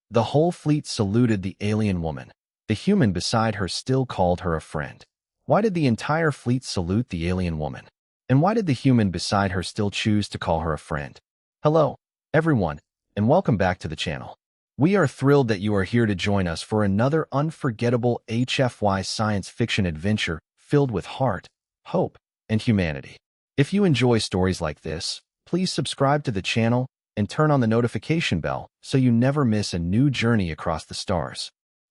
The whole fleet saluted the alien woman. The human beside her still called her a friend. Why did the entire fleet salute the alien woman? And why did the human beside her still choose to call her a friend? Hello, everyone, and welcome back to the channel. We are thrilled that you are here to join us for another unforgettable HFY science fiction adventure filled with heart, hope, and humanity. If you enjoy stories like this, please subscribe to the channel and turn on the notification bell so you never miss a new journey across the stars.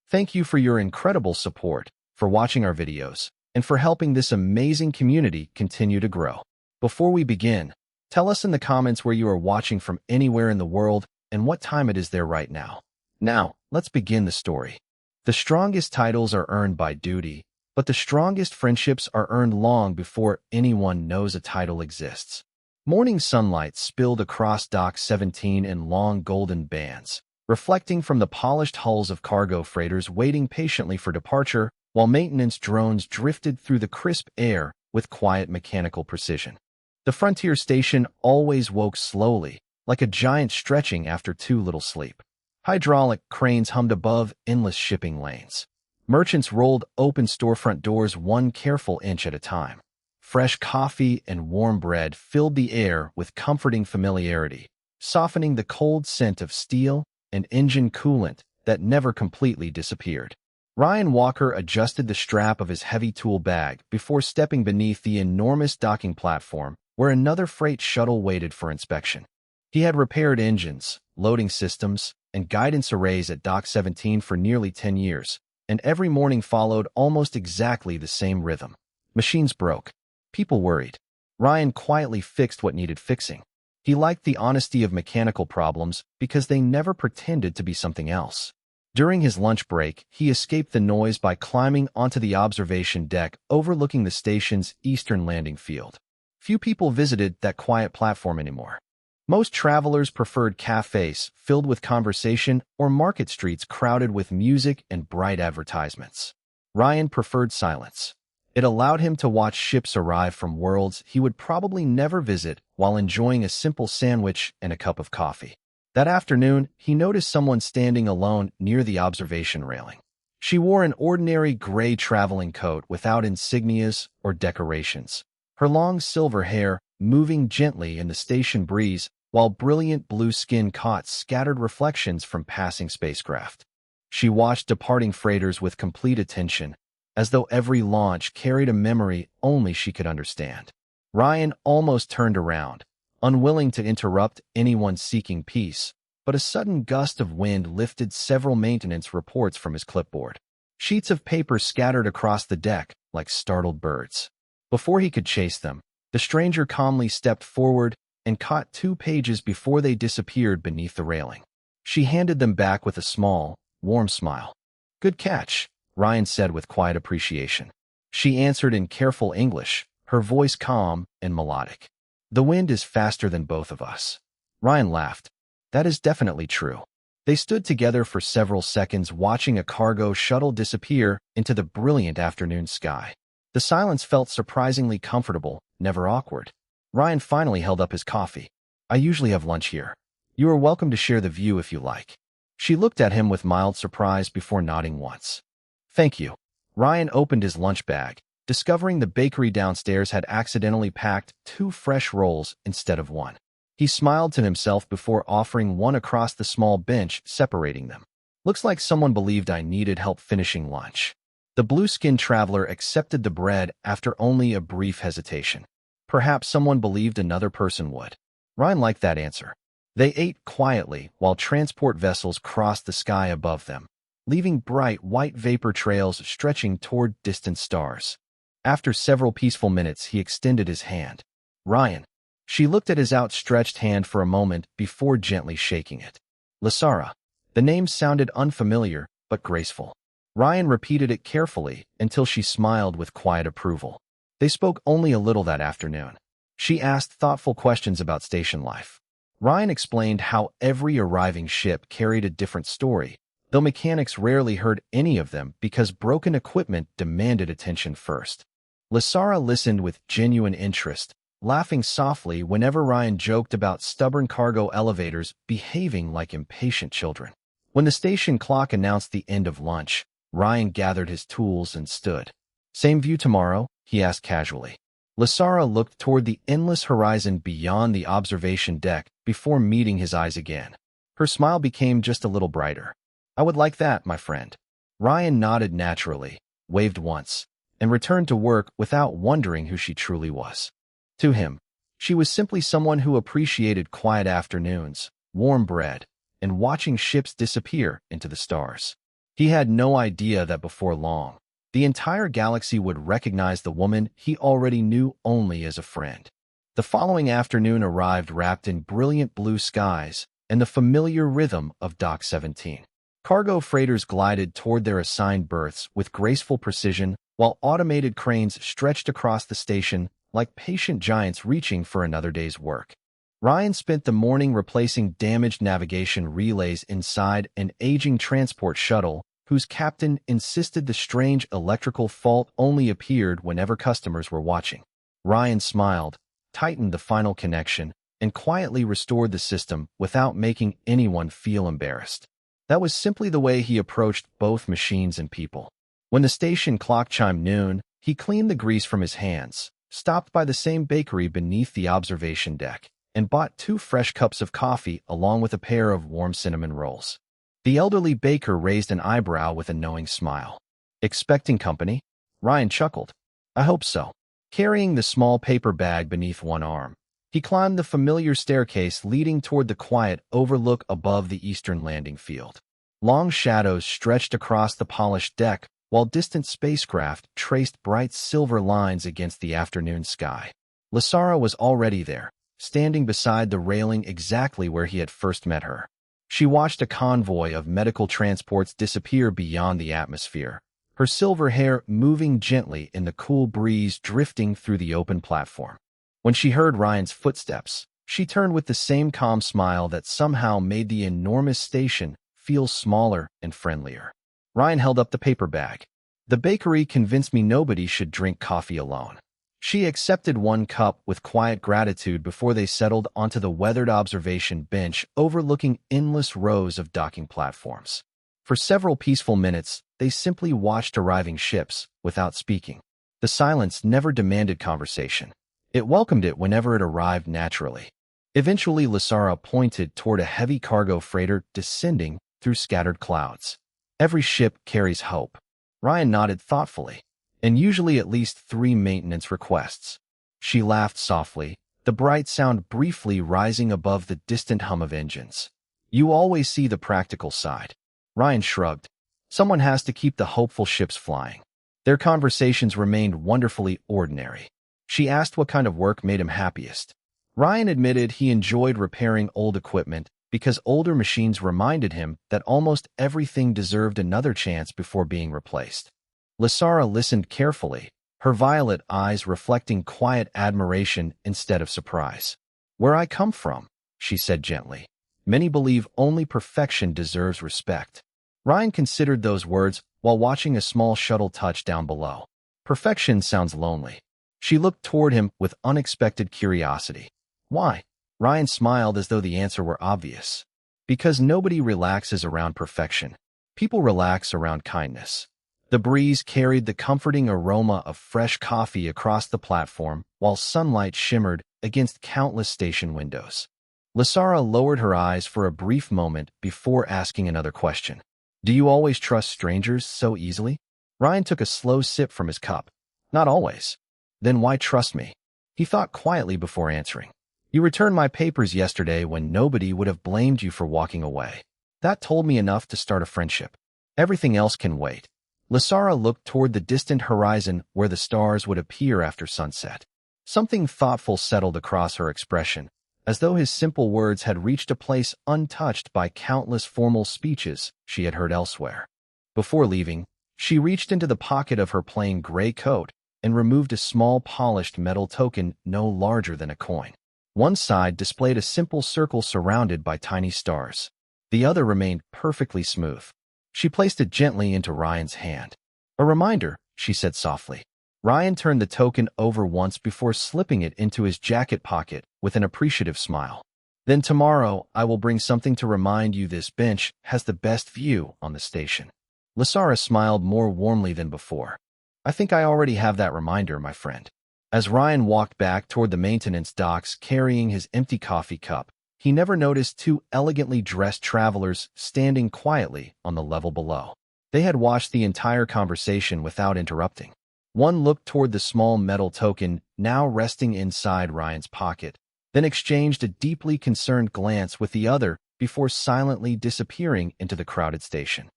Thank you for your incredible support, for watching our videos, and for helping this amazing community continue to grow. Before we begin, tell us in the comments where you are watching from anywhere in the world and what time it is there right now. Now, let's begin the story. The strongest titles are earned by duty, but the strongest friendships are earned long before anyone knows a title exists. Morning sunlight spilled across Dock 17 in long golden bands, reflecting from the polished hulls of cargo freighters waiting patiently for departure, while maintenance drones drifted through the crisp air with quiet mechanical precision. The frontier station always woke slowly, like a giant stretching after too little sleep. Hydraulic cranes hummed above endless shipping lanes. Merchants rolled open storefront doors one careful inch at a time. Fresh coffee and warm bread filled the air with comforting familiarity, softening the cold scent of steel and engine coolant that never completely disappeared. Ryan Walker adjusted the strap of his heavy tool bag before stepping beneath the enormous docking platform where another freight shuttle waited for inspection. He had repaired engines, loading systems, and guidance arrays at Dock 17 for nearly 10 years, and every morning followed almost exactly the same rhythm. Machines broke. People worried. Ryan quietly fixed what needed fixing. He liked the honesty of mechanical problems because they never pretended to be something else. During his lunch break, he escaped the noise by climbing onto the observation deck overlooking the station's eastern landing field. Few people visited that quiet platform anymore. Most travelers preferred cafes filled with conversation or market streets crowded with music and bright advertisements. Ryan preferred silence. It allowed him to watch ships arrive from worlds he would probably never visit while enjoying a simple sandwich and a cup of coffee. That afternoon, he noticed someone standing alone near the observation railing. She wore an ordinary gray traveling coat without insignias or decorations, her long silver hair moving gently in the station breeze while brilliant blue skin caught scattered reflections from passing spacecraft. She watched departing freighters with complete attention, as though every launch carried a memory only she could understand. Ryan almost turned around, unwilling to interrupt anyone seeking peace, but a sudden gust of wind lifted several maintenance reports from his clipboard. Sheets of paper scattered across the deck like startled birds. Before he could chase them, the stranger calmly stepped forward and caught 2 pages before they disappeared beneath the railing. She handed them back with a small, warm smile. "Good catch," Ryan said with quiet appreciation. She answered in careful English, her voice calm and melodic. "The wind is faster than both of us." Ryan laughed. "That is definitely true." They stood together for several seconds watching a cargo shuttle disappear into the brilliant afternoon sky. The silence felt surprisingly comfortable, never awkward. Ryan finally held up his coffee. "I usually have lunch here. You are welcome to share the view if you like." She looked at him with mild surprise before nodding once. "Thank you." Ryan opened his lunch bag, discovering the bakery downstairs had accidentally packed 2 fresh rolls instead of 1. He smiled to himself before offering one across the small bench separating them. "Looks like someone believed I needed help finishing lunch." The blue-skinned traveler accepted the bread after only a brief hesitation. Perhaps someone believed another person would. Ryan liked that answer. They ate quietly while transport vessels crossed the sky above them, leaving bright white vapor trails stretching toward distant stars. After several peaceful minutes, he extended his hand. "Ryan." She looked at his outstretched hand for a moment before gently shaking it. "Lasara." The name sounded unfamiliar, but graceful. Ryan repeated it carefully until she smiled with quiet approval. They spoke only a little that afternoon. She asked thoughtful questions about station life. Ryan explained how every arriving ship carried a different story, though mechanics rarely heard any of them because broken equipment demanded attention first. Lasara listened with genuine interest, laughing softly whenever Ryan joked about stubborn cargo elevators behaving like impatient children. When the station clock announced the end of lunch, Ryan gathered his tools and stood. "Same view tomorrow?" he asked casually. Lasara looked toward the endless horizon beyond the observation deck before meeting his eyes again. Her smile became just a little brighter. "I would like that, my friend." Ryan nodded naturally, waved once, and returned to work without wondering who she truly was. To him, she was simply someone who appreciated quiet afternoons, warm bread, and watching ships disappear into the stars. He had no idea that before long, the entire galaxy would recognize the woman he already knew only as a friend. The following afternoon arrived wrapped in brilliant blue skies and the familiar rhythm of Dock 17. Cargo freighters glided toward their assigned berths with graceful precision, while automated cranes stretched across the station like patient giants reaching for another day's work. Ryan spent the morning replacing damaged navigation relays inside an aging transport shuttle whose captain insisted the strange electrical fault only appeared whenever customers were watching. Ryan smiled, tightened the final connection, and quietly restored the system without making anyone feel embarrassed. That was simply the way he approached both machines and people. When the station clock chimed noon, he cleaned the grease from his hands, stopped by the same bakery beneath the observation deck, and bought 2 fresh cups of coffee along with a pair of warm cinnamon rolls. The elderly baker raised an eyebrow with a knowing smile. "Expecting company?" Ryan chuckled. "I hope so." Carrying the small paper bag beneath one arm, he climbed the familiar staircase leading toward the quiet overlook above the eastern landing field. Long shadows stretched across the polished deck, while distant spacecraft traced bright silver lines against the afternoon sky. Lasara was already there, standing beside the railing exactly where he had first met her. She watched a convoy of medical transports disappear beyond the atmosphere, her silver hair moving gently in the cool breeze drifting through the open platform. When she heard Ryan's footsteps, she turned with the same calm smile that somehow made the enormous station feel smaller and friendlier. Ryan held up the paper bag. "The bakery convinced me nobody should drink coffee alone." She accepted 1 cup with quiet gratitude before they settled onto the weathered observation bench overlooking endless rows of docking platforms. For several peaceful minutes, they simply watched arriving ships without speaking. The silence never demanded conversation. It welcomed it whenever it arrived naturally. Eventually, Lasara pointed toward a heavy cargo freighter descending through scattered clouds. "Every ship carries hope." Ryan nodded thoughtfully. "And usually at least 3 maintenance requests." She laughed softly, the bright sound briefly rising above the distant hum of engines. "You always see the practical side." Ryan shrugged. "Someone has to keep the hopeful ships flying." Their conversations remained wonderfully ordinary. She asked what kind of work made him happiest. Ryan admitted he enjoyed repairing old equipment because older machines reminded him that almost everything deserved another chance before being replaced. Lasara listened carefully, her violet eyes reflecting quiet admiration instead of surprise. "Where I come from," she said gently. "Many believe only perfection deserves respect." Ryan considered those words while watching a small shuttle touch down below. "Perfection sounds lonely." She looked toward him with unexpected curiosity. "Why?" Ryan smiled as though the answer were obvious. "Because nobody relaxes around perfection. People relax around kindness." The breeze carried the comforting aroma of fresh coffee across the platform while sunlight shimmered against countless station windows. Lasara lowered her eyes for a brief moment before asking another question. "Do you always trust strangers so easily?" Ryan took a slow sip from his cup. "Not always." "Then why trust me?" He thought quietly before answering. "You returned my papers yesterday when nobody would have blamed you for walking away. That told me enough to start a friendship. Everything else can wait." Lasara looked toward the distant horizon where the stars would appear after sunset. Something thoughtful settled across her expression, as though his simple words had reached a place untouched by countless formal speeches she had heard elsewhere. Before leaving, she reached into the pocket of her plain gray coat and removed a small polished metal token no larger than a coin. One side displayed a simple circle surrounded by tiny stars. The other remained perfectly smooth. She placed it gently into Ryan's hand. "A reminder," she said softly. Ryan turned the token over once before slipping it into his jacket pocket with an appreciative smile. Then tomorrow, I will bring something to remind you this bench has the best view on the station. Lasara smiled more warmly than before. I think I already have that reminder, my friend. As Ryan walked back toward the maintenance docks carrying his empty coffee cup, he never noticed two elegantly dressed travelers standing quietly on the level below. They had watched the entire conversation without interrupting. One looked toward the small metal token now resting inside Ryan's pocket, then exchanged a deeply concerned glance with the other before silently disappearing into the crowded station.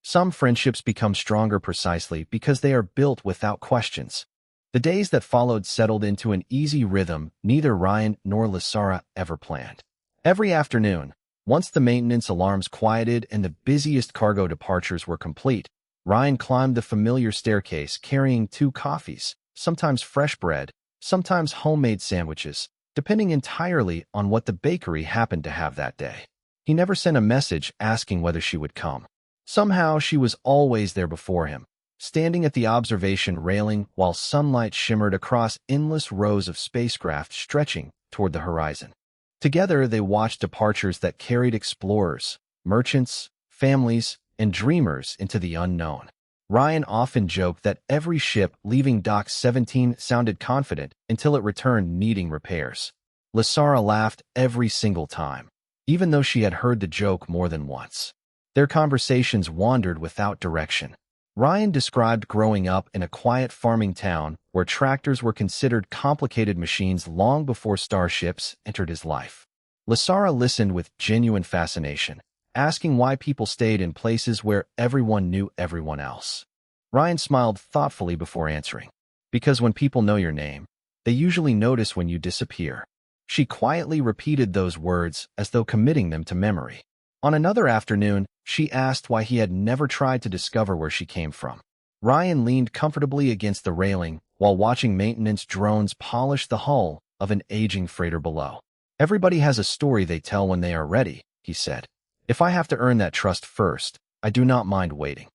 Some friendships become stronger precisely because they are built without questions. The days that followed settled into an easy rhythm neither Ryan nor Lasara ever planned. Every afternoon, once the maintenance alarms quieted and the busiest cargo departures were complete, Ryan climbed the familiar staircase carrying 2 coffees, sometimes fresh bread, sometimes homemade sandwiches, depending entirely on what the bakery happened to have that day. He never sent a message asking whether she would come. Somehow she was always there before him, standing at the observation railing while sunlight shimmered across endless rows of spacecraft stretching toward the horizon. Together they watched departures that carried explorers, merchants, families, and dreamers into the unknown. Ryan often joked that every ship leaving Dock 17 sounded confident until it returned needing repairs. Lasara laughed every single time, even though she had heard the joke more than once. Their conversations wandered without direction. Ryan described growing up in a quiet farming town where tractors were considered complicated machines long before starships entered his life. Lasara listened with genuine fascination, asking why people stayed in places where everyone knew everyone else. Ryan smiled thoughtfully before answering. Because when people know your name, they usually notice when you disappear. She quietly repeated those words as though committing them to memory. On another afternoon, she asked why he had never tried to discover where she came from. Ryan leaned comfortably against the railing while watching maintenance drones polish the hull of an aging freighter below. Everybody has a story they tell when they are ready, he said. If I have to earn that trust first, I do not mind waiting.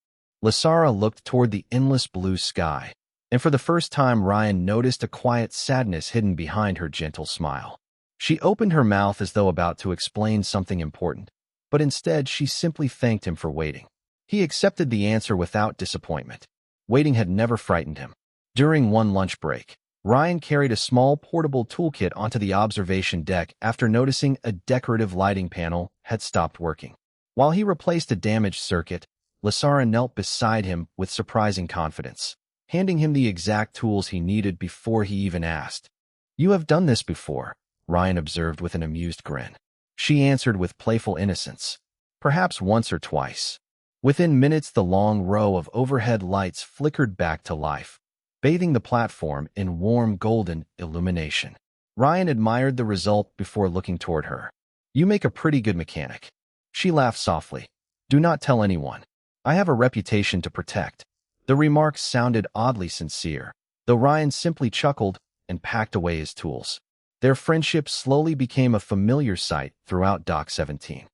Lasara looked toward the endless blue sky, and for the first time Ryan noticed a quiet sadness hidden behind her gentle smile. She opened her mouth as though about to explain something important, but instead she simply thanked him for waiting. He accepted the answer without disappointment. Waiting had never frightened him. During one lunch break, Ryan carried a small portable toolkit onto the observation deck after noticing a decorative lighting panel had stopped working. While he replaced a damaged circuit, Lasara knelt beside him with surprising confidence, handing him the exact tools he needed before he even asked. You have done this before, Ryan observed with an amused grin. She answered with playful innocence, perhaps once or twice. Within minutes the long row of overhead lights flickered back to life, bathing the platform in warm golden illumination. Ryan admired the result before looking toward her. You make a pretty good mechanic. She laughed softly. Do not tell anyone. I have a reputation to protect. The remarks sounded oddly sincere, though Ryan simply chuckled and packed away his tools. Their friendship slowly became a familiar sight throughout Dock 17.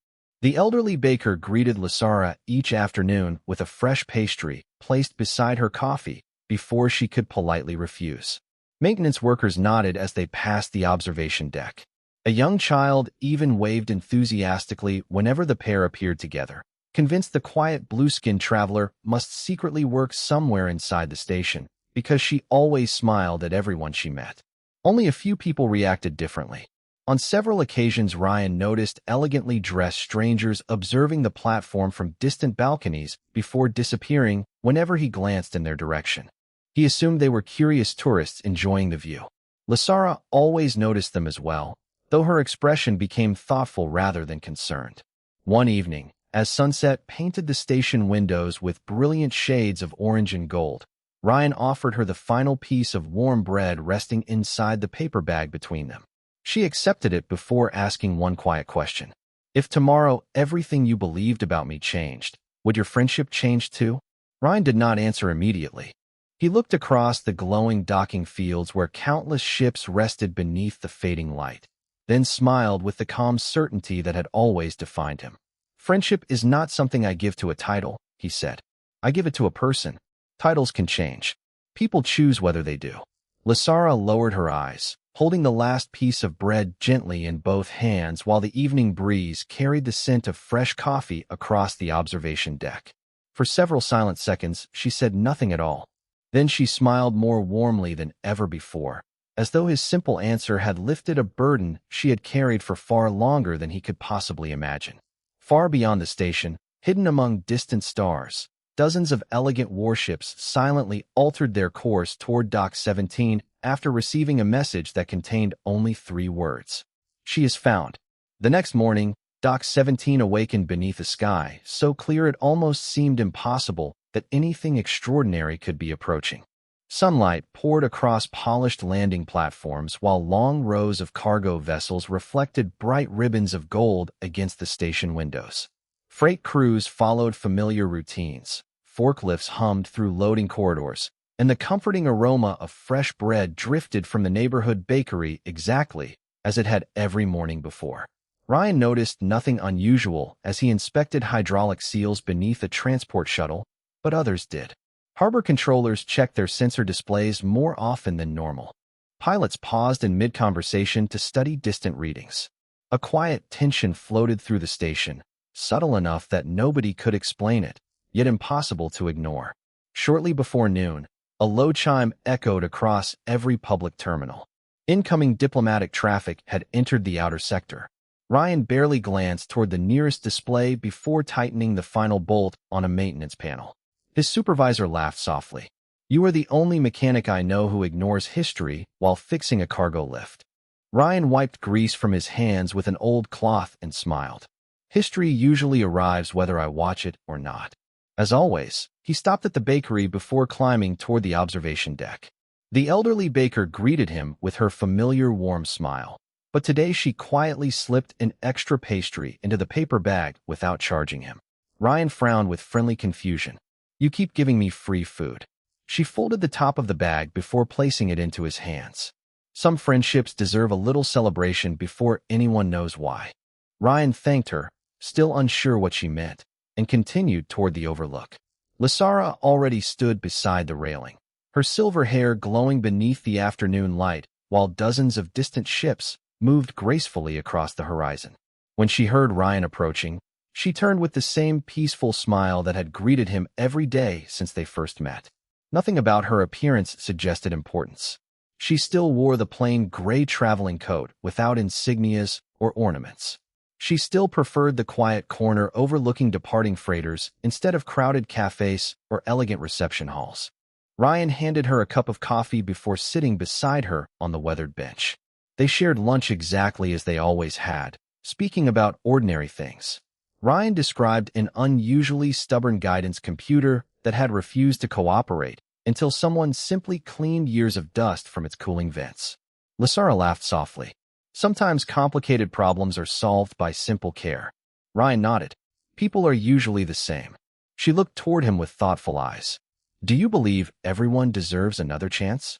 The elderly baker greeted Lasara each afternoon with a fresh pastry placed beside her coffee before she could politely refuse. Maintenance workers nodded as they passed the observation deck. A young child even waved enthusiastically whenever the pair appeared together, convinced the quiet blue-skinned traveler must secretly work somewhere inside the station because she always smiled at everyone she met. Only a few people reacted differently. On several occasions Ryan noticed elegantly dressed strangers observing the platform from distant balconies before disappearing whenever he glanced in their direction. He assumed they were curious tourists enjoying the view. Lasara always noticed them as well, though her expression became thoughtful rather than concerned. One evening, as sunset painted the station windows with brilliant shades of orange and gold, Ryan offered her the final piece of warm bread resting inside the paper bag between them. She accepted it before asking one quiet question. If tomorrow everything you believed about me changed, would your friendship change too? Ryan did not answer immediately. He looked across the glowing docking fields where countless ships rested beneath the fading light, then smiled with the calm certainty that had always defined him. Friendship is not something I give to a title, he said. I give it to a person. Titles can change. People choose whether they do. Lasara lowered her eyes, holding the last piece of bread gently in both hands while the evening breeze carried the scent of fresh coffee across the observation deck. For several silent seconds, she said nothing at all. Then she smiled more warmly than ever before, as though his simple answer had lifted a burden she had carried for far longer than he could possibly imagine. Far beyond the station, hidden among distant stars, dozens of elegant warships silently altered their course toward Dock 17 after receiving a message that contained only 3 words. She is found. The next morning, Dock 17 awakened beneath a sky so clear it almost seemed impossible that anything extraordinary could be approaching. Sunlight poured across polished landing platforms while long rows of cargo vessels reflected bright ribbons of gold against the station windows. Freight crews followed familiar routines, forklifts hummed through loading corridors, and the comforting aroma of fresh bread drifted from the neighborhood bakery exactly as it had every morning before. Ryan noticed nothing unusual as he inspected hydraulic seals beneath a transport shuttle, but others did. Harbor controllers checked their sensor displays more often than normal. Pilots paused in mid-conversation to study distant readings. A quiet tension floated through the station, subtle enough that nobody could explain it, yet impossible to ignore. Shortly before noon, a low chime echoed across every public terminal. Incoming diplomatic traffic had entered the outer sector. Ryan barely glanced toward the nearest display before tightening the final bolt on a maintenance panel. His supervisor laughed softly. "You are the only mechanic I know who ignores history while fixing a cargo lift." Ryan wiped grease from his hands with an old cloth and smiled. "History usually arrives whether I watch it or not." As always, he stopped at the bakery before climbing toward the observation deck. The elderly baker greeted him with her familiar warm smile, but today she quietly slipped an extra pastry into the paper bag without charging him. Ryan frowned with friendly confusion. "You keep giving me free food." She folded the top of the bag before placing it into his hands. Some friendships deserve a little celebration before anyone knows why. Ryan thanked her, still unsure what she meant, and continued toward the overlook. Lysara already stood beside the railing, her silver hair glowing beneath the afternoon light, while dozens of distant ships moved gracefully across the horizon. When she heard Ryan approaching, she turned with the same peaceful smile that had greeted him every day since they first met. Nothing about her appearance suggested importance. She still wore the plain gray traveling coat without insignias or ornaments. She still preferred the quiet corner overlooking departing freighters instead of crowded cafes or elegant reception halls. Ryan handed her a cup of coffee before sitting beside her on the weathered bench. They shared lunch exactly as they always had, speaking about ordinary things. Ryan described an unusually stubborn guidance computer that had refused to cooperate until someone simply cleaned years of dust from its cooling vents. Lysara laughed softly. "Sometimes complicated problems are solved by simple care." Ryan nodded. "People are usually the same." She looked toward him with thoughtful eyes. "Do you believe everyone deserves another chance?"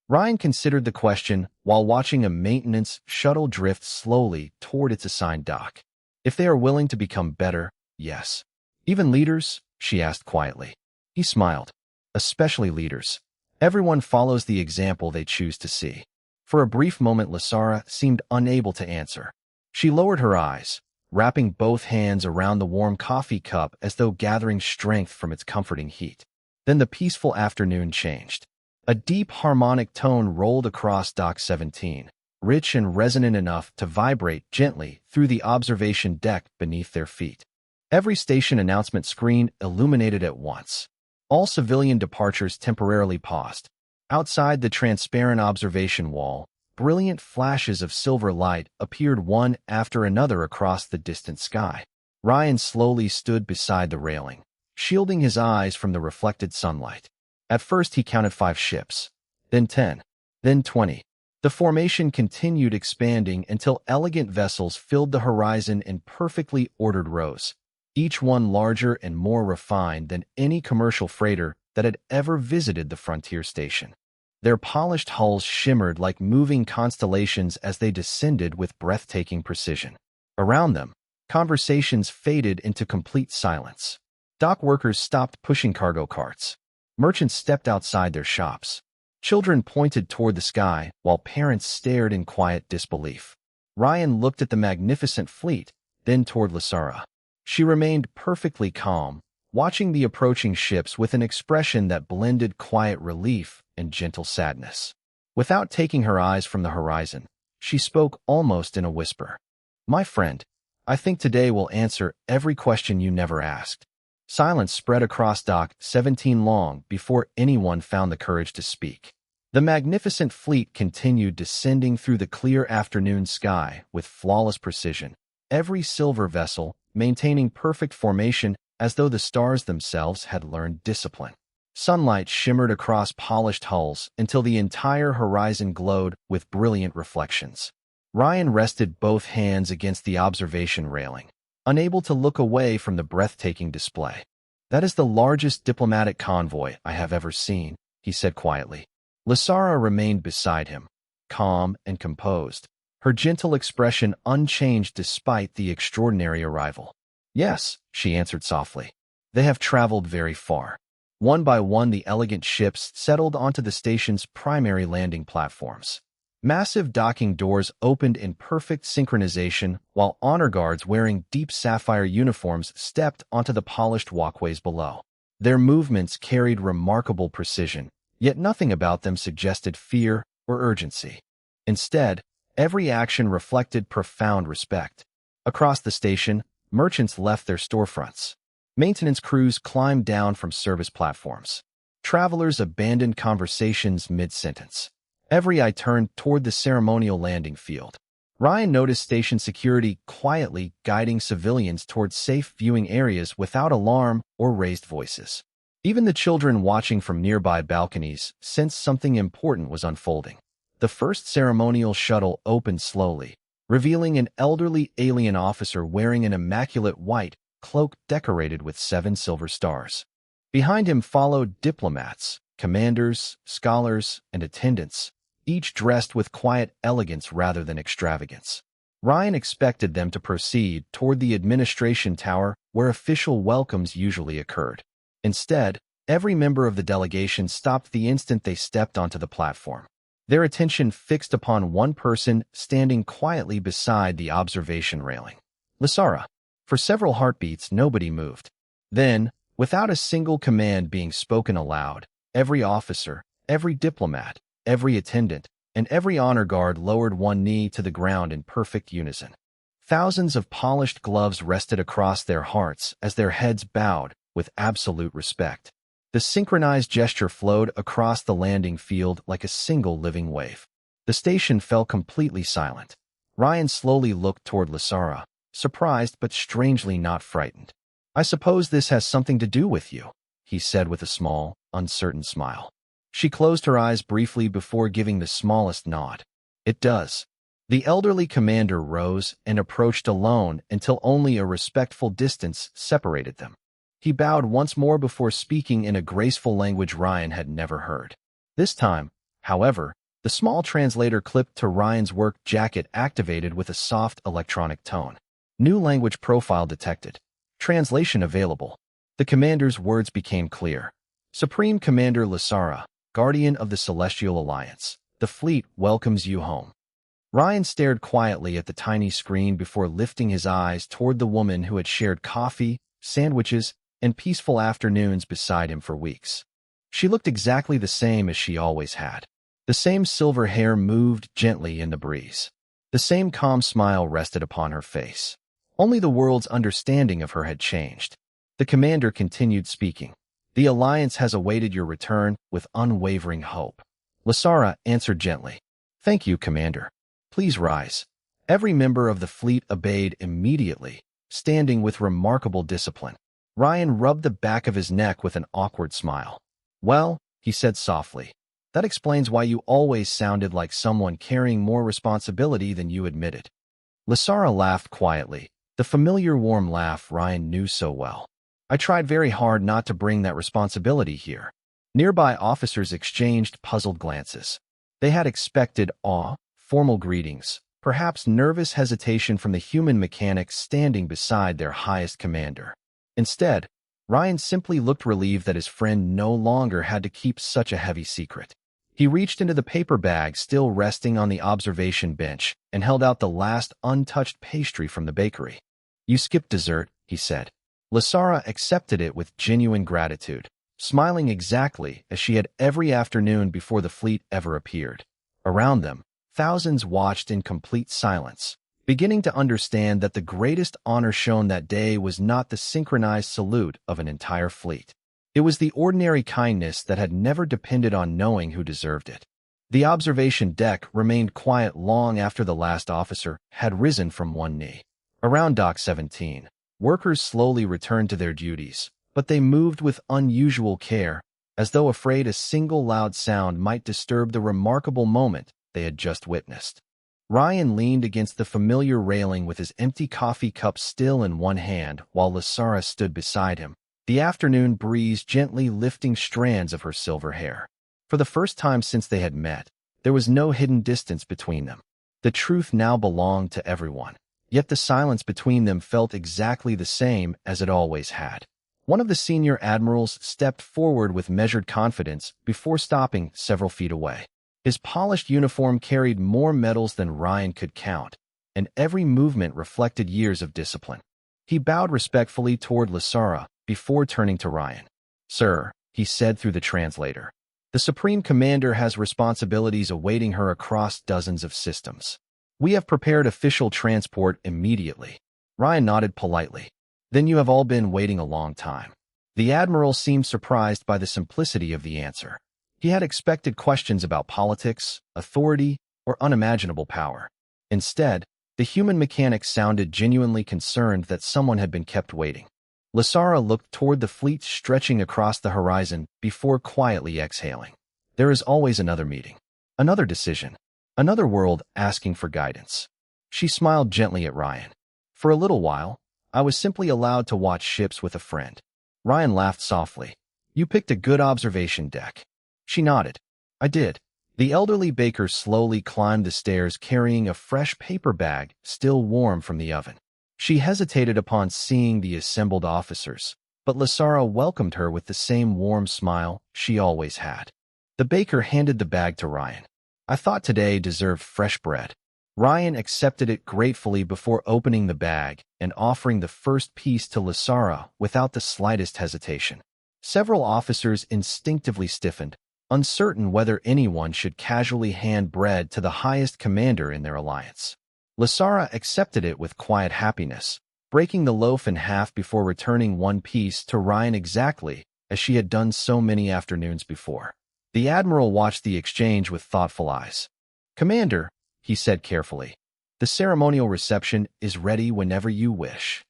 Ryan considered the question while watching a maintenance shuttle drift slowly toward its assigned dock. "If they are willing to become better, yes." "Even leaders?" she asked quietly. He smiled. "Especially leaders. Everyone follows the example they choose to see." For a brief moment, Lysara seemed unable to answer. She lowered her eyes, wrapping both hands around the warm coffee cup as though gathering strength from its comforting heat. Then the peaceful afternoon changed. A deep harmonic tone rolled across Dock 17, rich and resonant enough to vibrate gently through the observation deck beneath their feet. Every station announcement screen illuminated at once. All civilian departures temporarily paused. Outside the transparent observation wall, brilliant flashes of silver light appeared one after another across the distant sky. Ryan slowly stood beside the railing, shielding his eyes from the reflected sunlight. At first he counted 5 ships, then 10, then 20. The formation continued expanding until elegant vessels filled the horizon in perfectly ordered rows, each one larger and more refined than any commercial freighter that had ever visited the frontier station. Their polished hulls shimmered like moving constellations as they descended with breathtaking precision. Around them, conversations faded into complete silence. Dock workers stopped pushing cargo carts. Merchants stepped outside their shops. Children pointed toward the sky, while parents stared in quiet disbelief. Ryan looked at the magnificent fleet, then toward Lasara. She remained perfectly calm, watching the approaching ships with an expression that blended quiet relief and gentle sadness. Without taking her eyes from the horizon, she spoke almost in a whisper. "My friend, I think today will answer every question you never asked." Silence spread across Dock 17 long before anyone found the courage to speak. The magnificent fleet continued descending through the clear afternoon sky with flawless precision, every silver vessel maintaining perfect formation as though the stars themselves had learned discipline. Sunlight shimmered across polished hulls until the entire horizon glowed with brilliant reflections. Ryan rested both hands against the observation railing, unable to look away from the breathtaking display. "That is the largest diplomatic convoy I have ever seen," he said quietly. Lasara remained beside him, calm and composed, her gentle expression unchanged despite the extraordinary arrival. "Yes," she answered softly. "They have traveled very far." One by one, the elegant ships settled onto the station's primary landing platforms. Massive docking doors opened in perfect synchronization, while honor guards wearing deep sapphire uniforms stepped onto the polished walkways below. Their movements carried remarkable precision, yet nothing about them suggested fear or urgency. Instead, every action reflected profound respect. Across the station, merchants left their storefronts. Maintenance crews climbed down from service platforms. Travelers abandoned conversations mid-sentence. Every eye turned toward the ceremonial landing field. Ryan noticed station security quietly guiding civilians toward safe viewing areas without alarm or raised voices. Even the children watching from nearby balconies sensed something important was unfolding. The first ceremonial shuttle opened slowly, revealing an elderly alien officer wearing an immaculate white cloak decorated with 7 silver stars. Behind him followed diplomats, commanders, scholars, and attendants, each dressed with quiet elegance rather than extravagance. Ryan expected them to proceed toward the administration tower where official welcomes usually occurred. Instead, every member of the delegation stopped the instant they stepped onto the platform, their attention fixed upon one person standing quietly beside the observation railing. Lasara. For several heartbeats, nobody moved. Then, without a single command being spoken aloud, every officer, every diplomat, every attendant, and every honor guard lowered one knee to the ground in perfect unison. Thousands of polished gloves rested across their hearts as their heads bowed with absolute respect. The synchronized gesture flowed across the landing field like a single living wave. The station fell completely silent. Ryan slowly looked toward Lasara, surprised but strangely not frightened. "I suppose this has something to do with you," he said with a small, uncertain smile. She closed her eyes briefly before giving the smallest nod. "It does." The elderly commander rose and approached alone until only a respectful distance separated them. He bowed once more before speaking in a graceful language Ryan had never heard. This time, however, the small translator clipped to Ryan's work jacket activated with a soft electronic tone. "New language profile detected. Translation available." The commander's words became clear. "Supreme Commander Lasara, Guardian of the Celestial Alliance, the fleet welcomes you home." Ryan stared quietly at the tiny screen before lifting his eyes toward the woman who had shared coffee, sandwiches, and peaceful afternoons beside him for weeks. She looked exactly the same as she always had. The same silver hair moved gently in the breeze. The same calm smile rested upon her face. Only the world's understanding of her had changed. The commander continued speaking. "The Alliance has awaited your return with unwavering hope." Lasara answered gently. "Thank you, Commander. Please rise." Every member of the fleet obeyed immediately, standing with remarkable discipline. Ryan rubbed the back of his neck with an awkward smile. "Well," he said softly, "that explains why you always sounded like someone carrying more responsibility than you admitted." Lasara laughed quietly, the familiar warm laugh Ryan knew so well. "I tried very hard not to bring that responsibility here." Nearby officers exchanged puzzled glances. They had expected awe, formal greetings, perhaps nervous hesitation from the human mechanic standing beside their highest commander. Instead, Ryan simply looked relieved that his friend no longer had to keep such a heavy secret. He reached into the paper bag still resting on the observation bench and held out the last untouched pastry from the bakery. "You skipped dessert," he said. Lasara accepted it with genuine gratitude, smiling exactly as she had every afternoon before the fleet ever appeared. Around them, thousands watched in complete silence, beginning to understand that the greatest honor shown that day was not the synchronized salute of an entire fleet. It was the ordinary kindness that had never depended on knowing who deserved it. The observation deck remained quiet long after the last officer had risen from one knee. Around Dock 17, workers slowly returned to their duties, but they moved with unusual care, as though afraid a single loud sound might disturb the remarkable moment they had just witnessed. Ryan leaned against the familiar railing with his empty coffee cup still in one hand while Lasara stood beside him, the afternoon breeze gently lifting strands of her silver hair. For the first time since they had met, there was no hidden distance between them. The truth now belonged to everyone, yet the silence between them felt exactly the same as it always had. One of the senior admirals stepped forward with measured confidence before stopping several feet away. His polished uniform carried more medals than Ryan could count, and every movement reflected years of discipline. He bowed respectfully toward Lasara before turning to Ryan. "Sir," he said through the translator, "the Supreme Commander has responsibilities awaiting her across dozens of systems. We have prepared official transport immediately." Ryan nodded politely. "Then you have all been waiting a long time." The Admiral seemed surprised by the simplicity of the answer. He had expected questions about politics, authority, or unimaginable power. Instead, the human mechanic sounded genuinely concerned that someone had been kept waiting. Lasara looked toward the fleet stretching across the horizon before quietly exhaling. "There is always another meeting, another decision, another world asking for guidance." She smiled gently at Ryan. "For a little while, I was simply allowed to watch ships with a friend." Ryan laughed softly. "You picked a good observation deck." She nodded. "I did." The elderly baker slowly climbed the stairs carrying a fresh paper bag still warm from the oven. She hesitated upon seeing the assembled officers, but Lasara welcomed her with the same warm smile she always had. The baker handed the bag to Ryan. "I thought today deserved fresh bread." Ryan accepted it gratefully before opening the bag and offering the first piece to Lasara without the slightest hesitation. Several officers instinctively stiffened, uncertain whether anyone should casually hand bread to the highest commander in their alliance. Lasara accepted it with quiet happiness, breaking the loaf in half before returning one piece to Ryan exactly as she had done so many afternoons before. The Admiral watched the exchange with thoughtful eyes. "Commander," he said carefully, "the ceremonial reception is ready whenever you wish."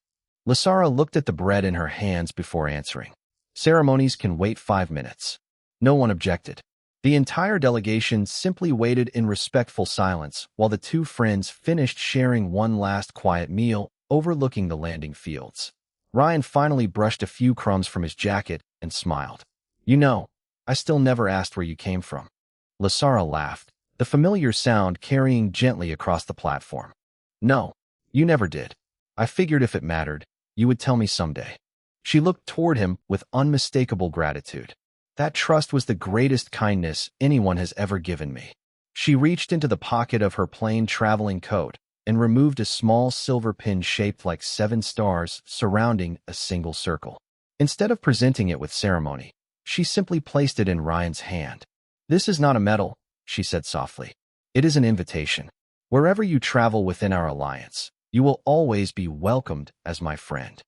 Lasara looked at the bread in her hands before answering. "Ceremonies can wait 5 minutes." No one objected. The entire delegation simply waited in respectful silence while the two friends finished sharing one last quiet meal overlooking the landing fields. Ryan finally brushed a few crumbs from his jacket and smiled. "You know, I still never asked where you came from." Lasara laughed, the familiar sound carrying gently across the platform. "No, you never did. I figured if it mattered, you would tell me someday." She looked toward him with unmistakable gratitude. "That trust was the greatest kindness anyone has ever given me." She reached into the pocket of her plain traveling coat and removed a small silver pin shaped like 7 stars surrounding a single circle. Instead of presenting it with ceremony, she simply placed it in Ryan's hand. "This is not a medal," she said softly. "It is an invitation. Wherever you travel within our alliance, you will always be welcomed as my friend."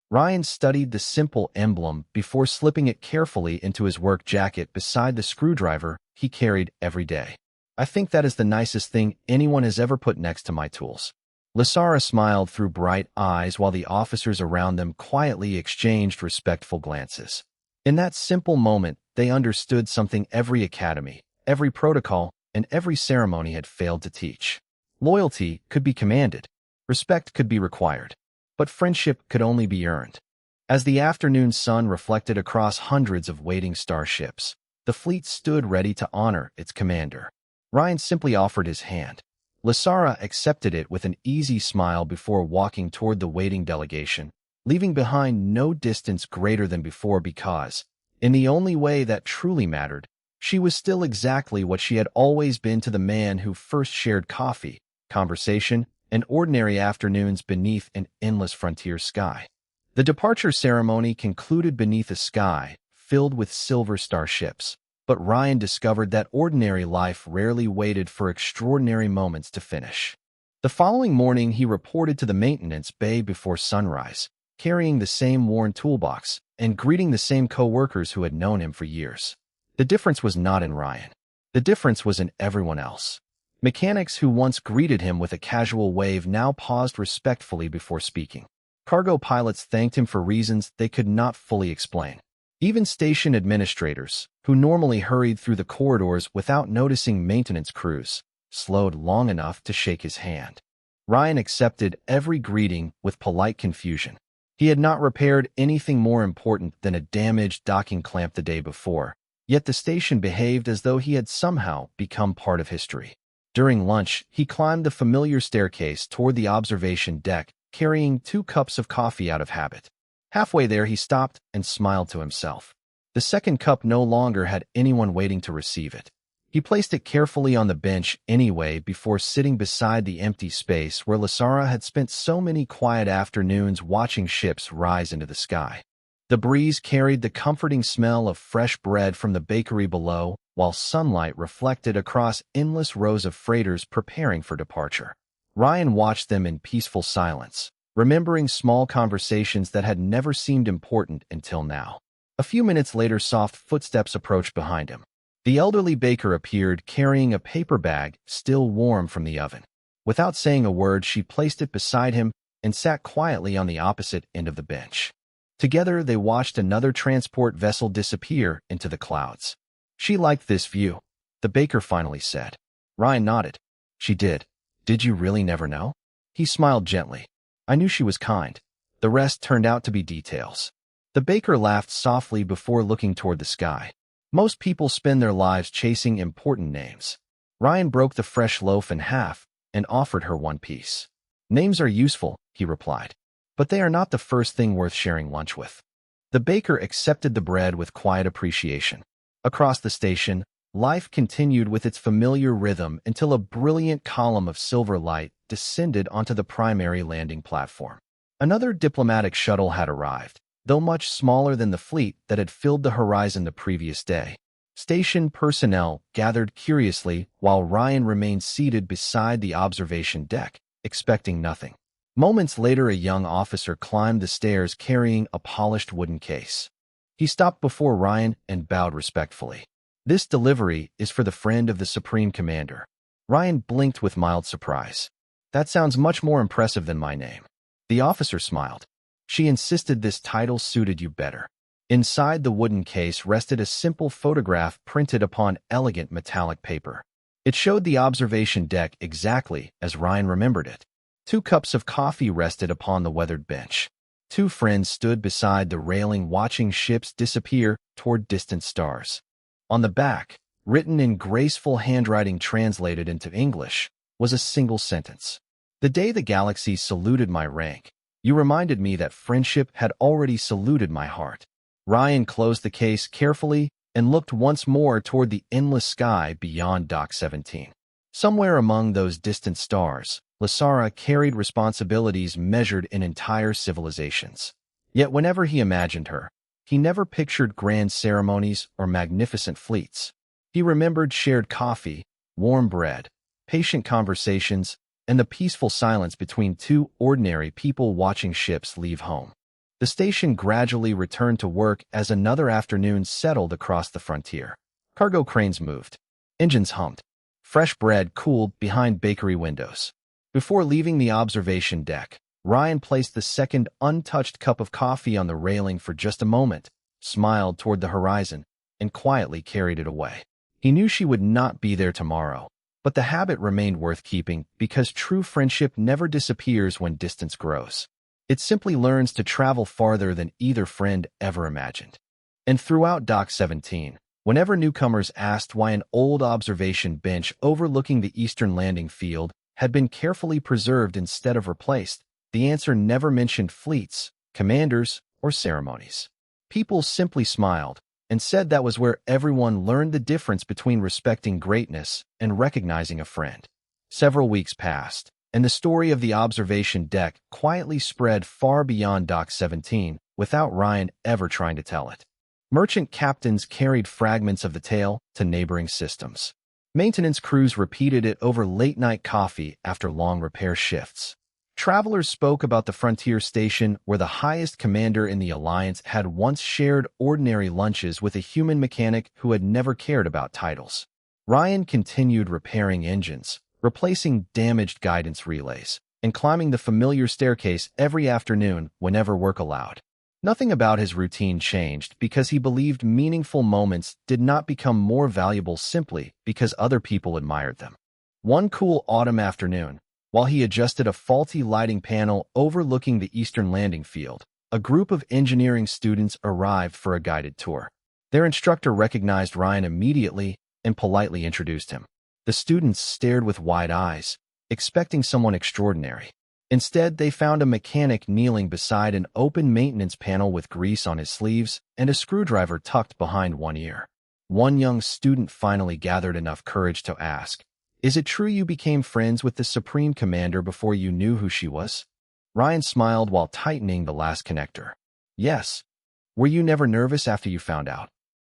Ryan studied the simple emblem before slipping it carefully into his work jacket beside the screwdriver he carried every day. "I think that is the nicest thing anyone has ever put next to my tools." Lasara smiled through bright eyes while the officers around them quietly exchanged respectful glances. In that simple moment, they understood something every academy, every protocol, and every ceremony had failed to teach. Loyalty could be commanded. Respect could be required. But friendship could only be earned. As the afternoon sun reflected across hundreds of waiting starships, the fleet stood ready to honor its commander. Ryan simply offered his hand. Lasara accepted it with an easy smile before walking toward the waiting delegation, leaving behind no distance greater than before because, in the only way that truly mattered, She was still exactly what she had always been to the man who first shared coffee, conversation, and ordinary afternoons beneath an endless frontier sky. The departure ceremony concluded beneath a sky filled with silver star ships, but Ryan discovered that ordinary life rarely waited for extraordinary moments to finish. The following morning, he reported to the maintenance bay before sunrise, carrying the same worn toolbox and greeting the same co-workers who had known him for years. The difference was not in Ryan. The difference was in everyone else. Mechanics who once greeted him with a casual wave now paused respectfully before speaking. Cargo pilots thanked him for reasons they could not fully explain. Even station administrators, who normally hurried through the corridors without noticing maintenance crews, slowed long enough to shake his hand. Ryan accepted every greeting with polite confusion. He had not repaired anything more important than a damaged docking clamp the day before, yet the station behaved as though he had somehow become part of history. During lunch, he climbed the familiar staircase toward the observation deck, carrying 2 cups of coffee out of habit. Halfway there, he stopped and smiled to himself. The second cup no longer had anyone waiting to receive it. He placed it carefully on the bench anyway before sitting beside the empty space where Lasara had spent so many quiet afternoons watching ships rise into the sky. The breeze carried the comforting smell of fresh bread from the bakery below, while sunlight reflected across endless rows of freighters preparing for departure. Ryan watched them in peaceful silence, remembering small conversations that had never seemed important until now. A few minutes later, soft footsteps approached behind him. The elderly baker appeared, carrying a paper bag still warm from the oven. Without saying a word, she placed it beside him and sat quietly on the opposite end of the bench. Together, they watched another transport vessel disappear into the clouds. She liked this view, the baker finally said. Ryan nodded. She did. Did you really never know? He smiled gently. I knew she was kind. The rest turned out to be details. The baker laughed softly before looking toward the sky. Most people spend their lives chasing important names. Ryan broke the fresh loaf in half and offered her one piece. Names are useful, he replied, but they are not the first thing worth sharing lunch with. The baker accepted the bread with quiet appreciation. Across the station, life continued with its familiar rhythm until a brilliant column of silver light descended onto the primary landing platform. Another diplomatic shuttle had arrived, though much smaller than the fleet that had filled the horizon the previous day. Station personnel gathered curiously while Ryan remained seated beside the observation deck, expecting nothing. Moments later, a young officer climbed the stairs carrying a polished wooden case. He stopped before Ryan and bowed respectfully. This delivery is for the friend of the Supreme Commander. Ryan blinked with mild surprise. That sounds much more impressive than my name. The officer smiled. She insisted this title suited you better. Inside the wooden case rested a simple photograph printed upon elegant metallic paper. It showed the observation deck exactly as Ryan remembered it. 2 cups of coffee rested upon the weathered bench. 2 friends stood beside the railing watching ships disappear toward distant stars. On the back, written in graceful handwriting translated into English, was a single sentence. The day the galaxy saluted my rank, you reminded me that friendship had already saluted my heart. Ryan closed the case carefully and looked once more toward the endless sky beyond Dock 17. Somewhere among those distant stars, Lasara carried responsibilities measured in entire civilizations. Yet whenever he imagined her, he never pictured grand ceremonies or magnificent fleets. He remembered shared coffee, warm bread, patient conversations, and the peaceful silence between 2 ordinary people watching ships leave home. The station gradually returned to work as another afternoon settled across the frontier. Cargo cranes moved. Engines hummed. Fresh bread cooled behind bakery windows. Before leaving the observation deck, Ryan placed the second untouched cup of coffee on the railing for just a moment, smiled toward the horizon, and quietly carried it away. He knew she would not be there tomorrow, but the habit remained worth keeping because true friendship never disappears when distance grows. It simply learns to travel farther than either friend ever imagined. And throughout Dock 17, whenever newcomers asked why an old observation bench overlooking the eastern landing field had been carefully preserved instead of replaced, the answer never mentioned fleets, commanders, or ceremonies. People simply smiled, and said that was where everyone learned the difference between respecting greatness and recognizing a friend. Several weeks passed, and the story of the observation deck quietly spread far beyond Dock 17 without Ryan ever trying to tell it. Merchant captains carried fragments of the tale to neighboring systems. Maintenance crews repeated it over late-night coffee after long repair shifts. Travelers spoke about the frontier station where the highest commander in the Alliance had once shared ordinary lunches with a human mechanic who had never cared about titles. Ryan continued repairing engines, replacing damaged guidance relays, and climbing the familiar staircase every afternoon whenever work allowed. Nothing about his routine changed because he believed meaningful moments did not become more valuable simply because other people admired them. One cool autumn afternoon, while he adjusted a faulty lighting panel overlooking the eastern landing field, a group of engineering students arrived for a guided tour. Their instructor recognized Ryan immediately and politely introduced him. The students stared with wide eyes, expecting someone extraordinary. Instead, they found a mechanic kneeling beside an open maintenance panel with grease on his sleeves and a screwdriver tucked behind one ear. One young student finally gathered enough courage to ask, "Is it true you became friends with the Supreme Commander before you knew who she was?" Ryan smiled while tightening the last connector. "Yes. Were you never nervous after you found out?"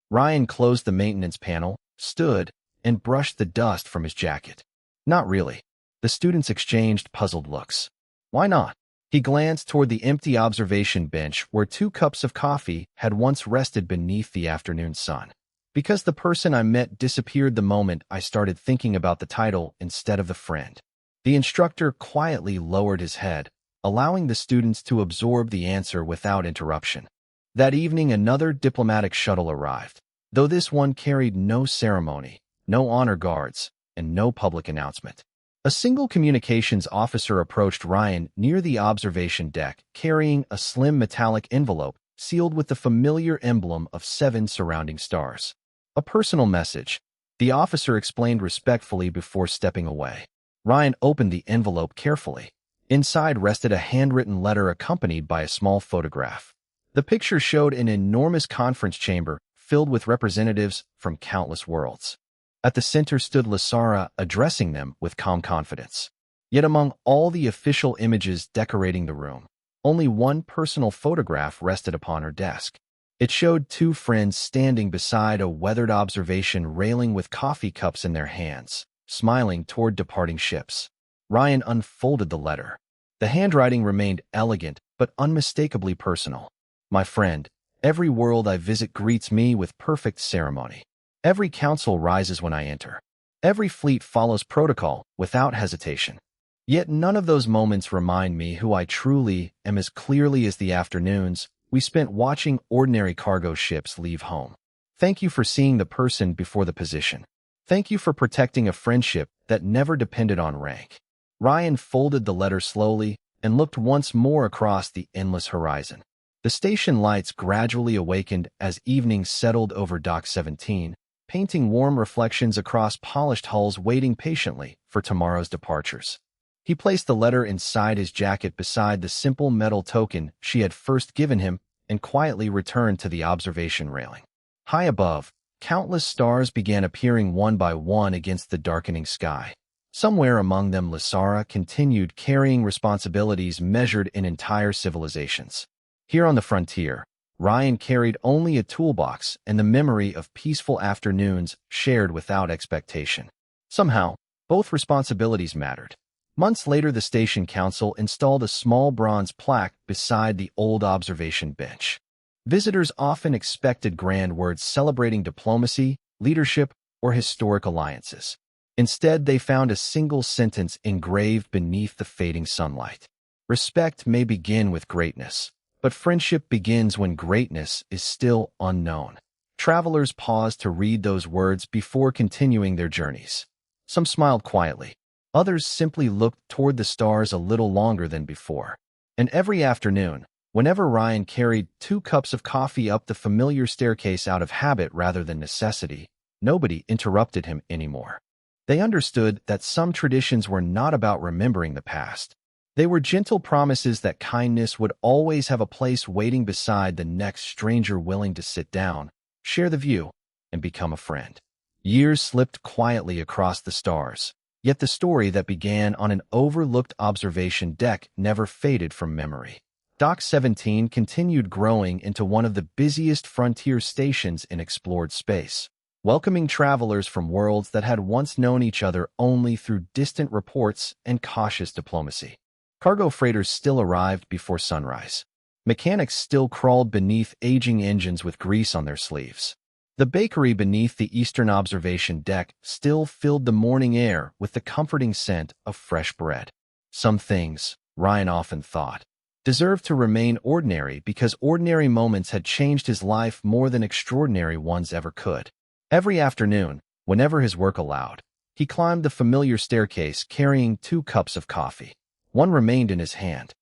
Ryan closed the maintenance panel, stood, and brushed the dust from his jacket. "Not really." The students exchanged puzzled looks. "Why not?" He glanced toward the empty observation bench where 2 cups of coffee had once rested beneath the afternoon sun. "Because the person I met disappeared the moment I started thinking about the title instead of the friend." The instructor quietly lowered his head, allowing the students to absorb the answer without interruption. That evening, another diplomatic shuttle arrived, though this one carried no ceremony, no honor guards, and no public announcement. A single communications officer approached Ryan near the observation deck, carrying a slim metallic envelope sealed with the familiar emblem of 7 surrounding stars. "A personal message," the officer explained respectfully before stepping away. Ryan opened the envelope carefully. Inside rested a handwritten letter accompanied by a small photograph. The picture showed an enormous conference chamber filled with representatives from countless worlds. At the center stood Lysara, addressing them with calm confidence. Yet among all the official images decorating the room, only one personal photograph rested upon her desk. It showed 2 friends standing beside a weathered observation railing with coffee cups in their hands, smiling toward departing ships. Ryan unfolded the letter. The handwriting remained elegant but unmistakably personal. "My friend, every world I visit greets me with perfect ceremony. Every council rises when I enter. Every fleet follows protocol without hesitation. Yet none of those moments remind me who I truly am as clearly as the afternoons we spent watching ordinary cargo ships leave home. Thank you for seeing the person before the position. Thank you for protecting a friendship that never depended on rank." Ryan folded the letter slowly and looked once more across the endless horizon. The station lights gradually awakened as evening settled over Dock 17, painting warm reflections across polished hulls waiting patiently for tomorrow's departures. He placed the letter inside his jacket beside the simple metal token she had first given him and quietly returned to the observation railing. High above, countless stars began appearing one by one against the darkening sky. Somewhere among them, Lysara continued carrying responsibilities measured in entire civilizations. Here on the frontier, Ryan carried only a toolbox and the memory of peaceful afternoons shared without expectation. Somehow, both responsibilities mattered. Months later, the station council installed a small bronze plaque beside the old observation bench. Visitors often expected grand words celebrating diplomacy, leadership, or historic alliances. Instead, they found a single sentence engraved beneath the fading sunlight. "Respect may begin with greatness, but friendship begins when greatness is still unknown." Travelers paused to read those words before continuing their journeys. Some smiled quietly. Others simply looked toward the stars a little longer than before. And every afternoon, whenever Ryan carried 2 cups of coffee up the familiar staircase out of habit rather than necessity, nobody interrupted him anymore. They understood that some traditions were not about remembering the past. They were gentle promises that kindness would always have a place waiting beside the next stranger willing to sit down, share the view, and become a friend. Years slipped quietly across the stars, yet the story that began on an overlooked observation deck never faded from memory. Dock 17 continued growing into one of the busiest frontier stations in explored space, welcoming travelers from worlds that had once known each other only through distant reports and cautious diplomacy. Cargo freighters still arrived before sunrise. Mechanics still crawled beneath aging engines with grease on their sleeves. The bakery beneath the eastern observation deck still filled the morning air with the comforting scent of fresh bread. Some things, Ryan often thought, deserved to remain ordinary because ordinary moments had changed his life more than extraordinary ones ever could. Every afternoon, whenever his work allowed, he climbed the familiar staircase carrying 2 cups of coffee. One remained in his hand.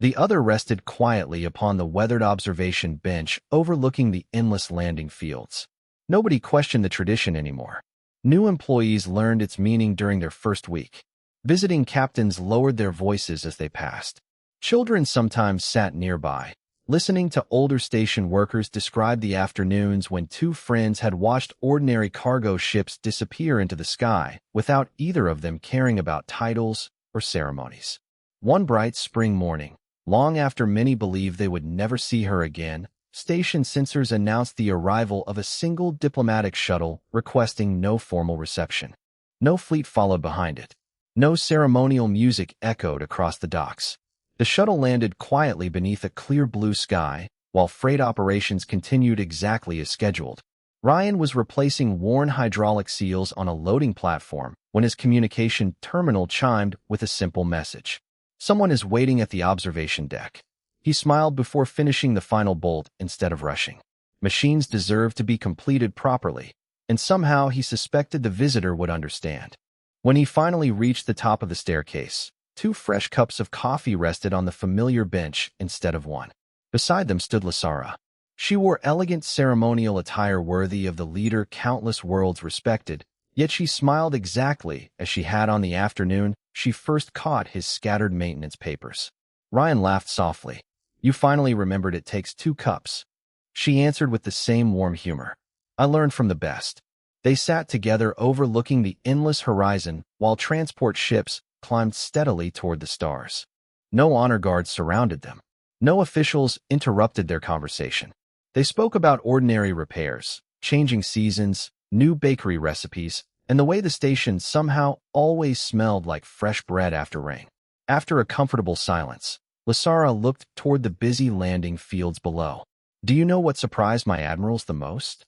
The other rested quietly upon the weathered observation bench overlooking the endless landing fields. Nobody questioned the tradition anymore. New employees learned its meaning during their first week. Visiting captains lowered their voices as they passed. Children sometimes sat nearby, listening to older station workers describe the afternoons when 2 friends had watched ordinary cargo ships disappear into the sky without either of them caring about titles or ceremonies. One bright spring morning, long after many believed they would never see her again, station censors announced the arrival of a single diplomatic shuttle requesting no formal reception. No fleet followed behind it. No ceremonial music echoed across the docks. The shuttle landed quietly beneath a clear blue sky, while freight operations continued exactly as scheduled. Ryan was replacing worn hydraulic seals on a loading platform when his communication terminal chimed with a simple message. "Someone is waiting at the observation deck." He smiled before finishing the final bolt instead of rushing. Machines deserved to be completed properly, and somehow he suspected the visitor would understand. When he finally reached the top of the staircase, 2 fresh cups of coffee rested on the familiar bench instead of one. Beside them stood Lasara. She wore elegant ceremonial attire worthy of the leader countless worlds respected, yet she smiled exactly as she had on the afternoon she first caught his scattered maintenance papers. Ryan laughed softly. "You finally remembered it takes 2 cups." She answered with the same warm humor. "I learned from the best." They sat together overlooking the endless horizon while transport ships climbed steadily toward the stars. No honor guards surrounded them. No officials interrupted their conversation. They spoke about ordinary repairs, changing seasons, new bakery recipes, and the way the station somehow always smelled like fresh bread after rain. After a comfortable silence, Lasara looked toward the busy landing fields below. "Do you know what surprised my admirals the most?"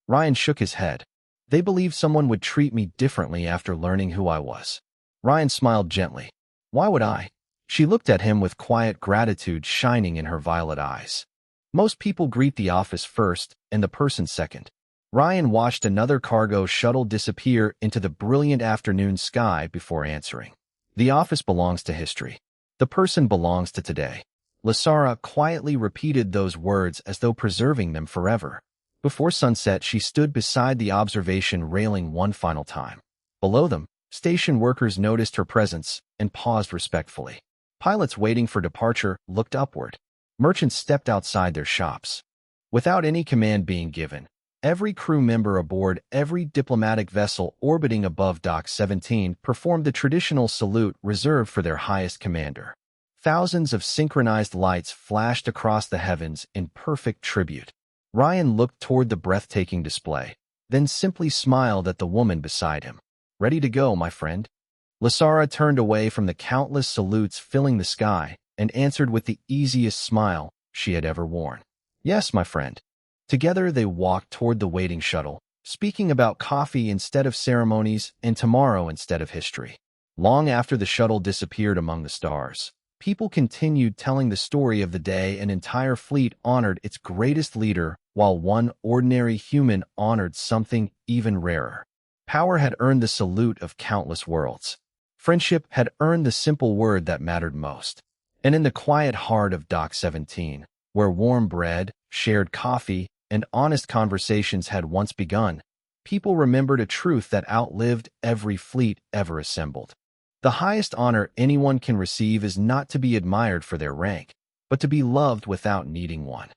Ryan shook his head. "They believed someone would treat me differently after learning who I was." Ryan smiled gently. "Why would I?" She looked at him with quiet gratitude shining in her violet eyes. "Most people greet the office first and the person second." Ryan watched another cargo shuttle disappear into the brilliant afternoon sky before answering. "The office belongs to history. The person belongs to today." Lasara quietly repeated those words as though preserving them forever. Before sunset, she stood beside the observation railing one final time. Below them, station workers noticed her presence and paused respectfully. Pilots waiting for departure looked upward. Merchants stepped outside their shops. Without any command being given, every crew member aboard every diplomatic vessel orbiting above Dock 17 performed the traditional salute reserved for their highest commander. Thousands of synchronized lights flashed across the heavens in perfect tribute. Ryan looked toward the breathtaking display, then simply smiled at the woman beside him. "Ready to go, my friend?" Lasara turned away from the countless salutes filling the sky and answered with the easiest smile she had ever worn. "Yes, my friend." Together they walked toward the waiting shuttle, speaking about coffee instead of ceremonies and tomorrow instead of history. Long after the shuttle disappeared among the stars, people continued telling the story of the day an entire fleet honored its greatest leader while one ordinary human honored something even rarer. Power had earned the salute of countless worlds. Friendship had earned the simple word that mattered most. And in the quiet heart of Dock 17, where warm bread, shared coffee, and honest conversations had once begun, people remembered a truth that outlived every fleet ever assembled. The highest honor anyone can receive is not to be admired for their rank, but to be loved without needing one.